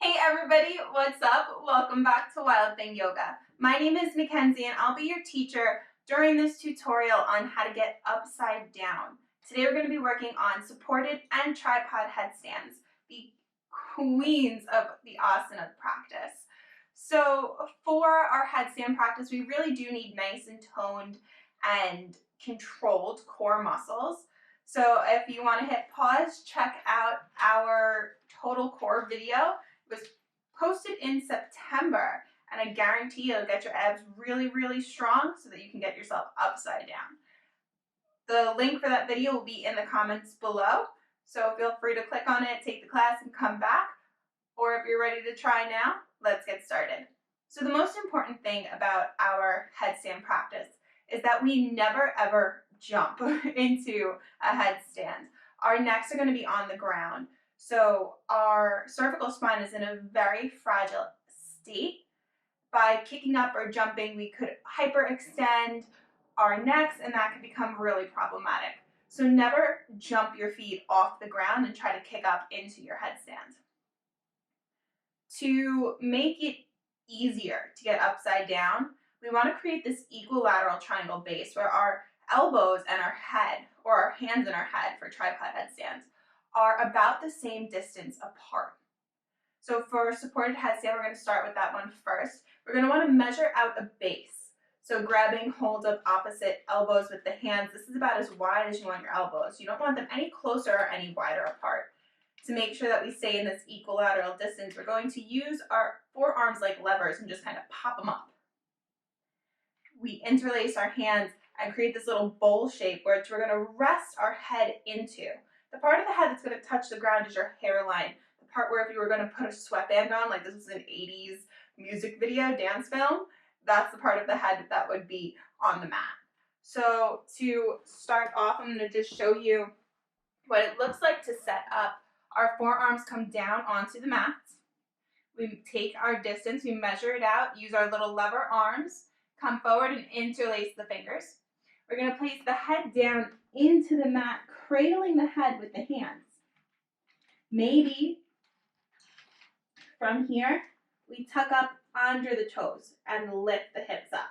Hey everybody, what's up? Welcome back to Wild Thing Yoga. My name is Mackenzie and I'll be your teacher during this tutorial on how to get upside down. Today we're going to be working on supported and tripod headstands, the queens of the asana practice. So for our headstand practice, we really do need nice and toned and controlled core muscles. So if you want to hit pause, check out our total core video. It was posted in September, and I guarantee it'll get your abs really, really strong so that you can get yourself upside down. The link for that video will be in the comments below, so feel free to click on it, take the class, and come back. Or if you're ready to try now, let's get started. So the most important thing about our headstand practice is that we never ever jump into a headstand. Our necks are going to be on the ground. So our cervical spine is in a very fragile state. By kicking up or jumping, we could hyperextend our necks, and that could become really problematic. So never jump your feet off the ground and try to kick up into your headstand. To make it easier to get upside down, we want to create this equilateral triangle base where our elbows and our head, or our hands and our head for tripod headstands, are about the same distance apart. So for supported headstand, we're going to start with that one first. We're going to want to measure out a base. So grabbing hold of opposite elbows with the hands, this is about as wide as you want your elbows. You don't want them any closer or any wider apart. To make sure that we stay in this equilateral distance, we're going to use our forearms like levers and just kind of pop them up. We interlace our hands and create this little bowl shape which we're going to rest our head into. The part of the head that's going to touch the ground is your hairline. The part where if you were going to put a sweatband on, like this was an 80s music video, dance film, that's the part of the head that would be on the mat. So to start off, I'm going to just show you what it looks like to set up. Our forearms come down onto the mat. We take our distance, we measure it out, use our little lever arms, come forward and interlace the fingers. We're going to place the head down into the mat, cradling the head with the hands. Maybe from here, we tuck up under the toes and lift the hips up.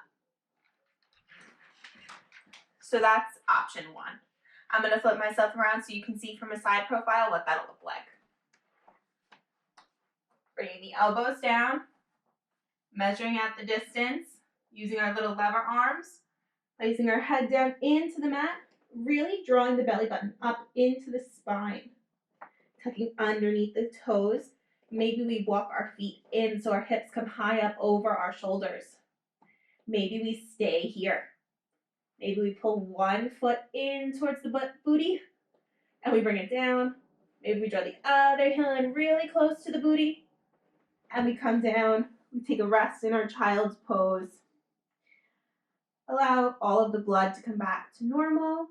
So that's option one. I'm going to flip myself around so you can see from a side profile what that'll look like. Bringing the elbows down, measuring out the distance, using our little lever arms, placing our head down into the mat, really drawing the belly button up into the spine, tucking underneath the toes. Maybe we walk our feet in so our hips come high up over our shoulders. Maybe we stay here. Maybe we pull one foot in towards the booty and we bring it down. Maybe we draw the other heel in really close to the booty and we come down. We take a rest in our child's pose. Allow all of the blood to come back to normal.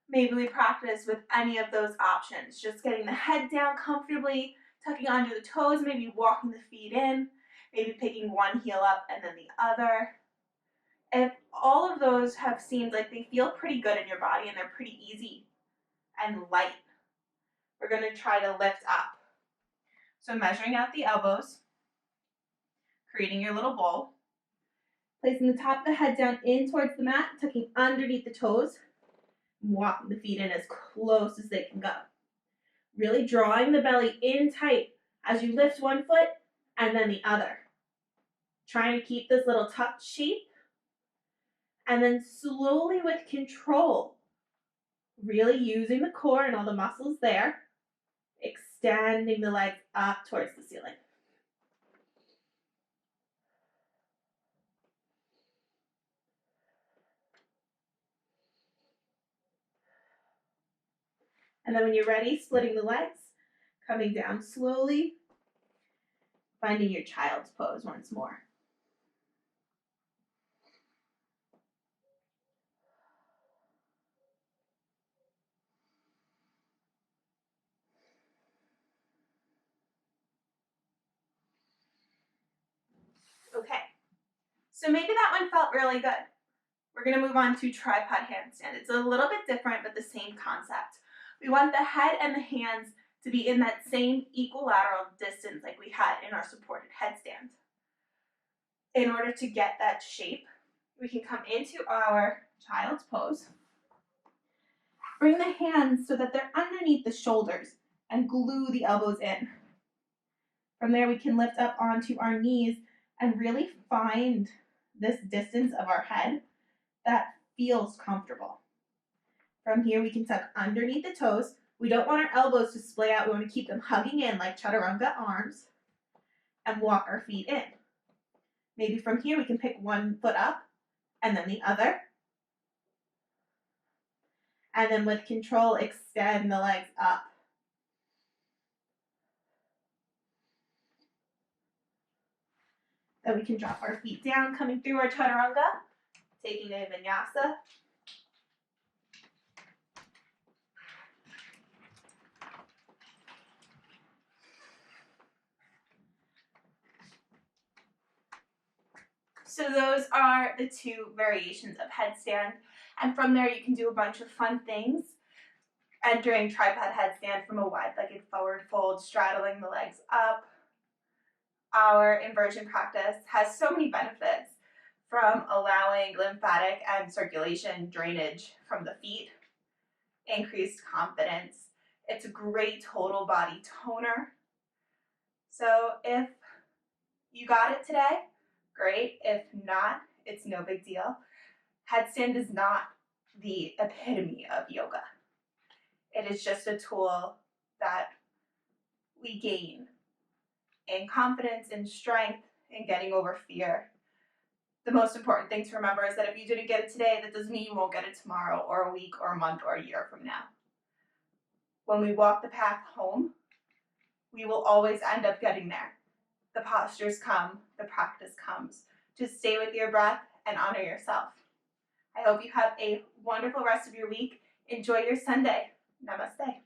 Maybe we practice with any of those options, just getting the head down comfortably, tucking under the toes, maybe walking the feet in, maybe picking one heel up and then the other. If all of those have seemed like they feel pretty good in your body and they're pretty easy and light, we're going to try to lift up. So measuring out the elbows, creating your little bowl, placing the top of the head down in towards the mat, tucking underneath the toes, and walking the feet in as close as they can go. Really drawing the belly in tight as you lift one foot and then the other. Trying to keep this little tucked shape. And then slowly with control, really using the core and all the muscles there, extending the legs up towards the ceiling. And then when you're ready, splitting the legs, coming down slowly, finding your child's pose once more. Okay, so maybe that one felt really good. We're going to move on to tripod handstand. It's a little bit different, but the same concept. We want the head and the hands to be in that same equilateral distance like we had in our supported headstand. In order to get that shape, we can come into our child's pose. Bring the hands so that they're underneath the shoulders and glue the elbows in. From there, we can lift up onto our knees and really find this distance of our head that feels comfortable. From here, we can tuck underneath the toes. We don't want our elbows to splay out. We want to keep them hugging in like chaturanga arms and walk our feet in. Maybe from here, we can pick one foot up and then the other. And then with control, extend the legs up. Then we can drop our feet down, coming through our chaturanga, taking a vinyasa. So those are the two variations of headstand. And from there, you can do a bunch of fun things. Entering tripod headstand from a wide-legged forward fold, straddling the legs up. Our inversion practice has so many benefits, from allowing lymphatic and circulation drainage from the feet, increased confidence. It's a great total body toner. So if you got it today, great. If not, it's no big deal. Headstand is not the epitome of yoga. It is just a tool that we gain in confidence, in strength, in getting over fear. The most important thing to remember is that if you didn't get it today, that doesn't mean you won't get it tomorrow or a week or a month or a year from now. When we walk the path home, we will always end up getting there. The postures come, the practice comes. Just stay with your breath and honor yourself. I hope you have a wonderful rest of your week. Enjoy your Sunday. Namaste.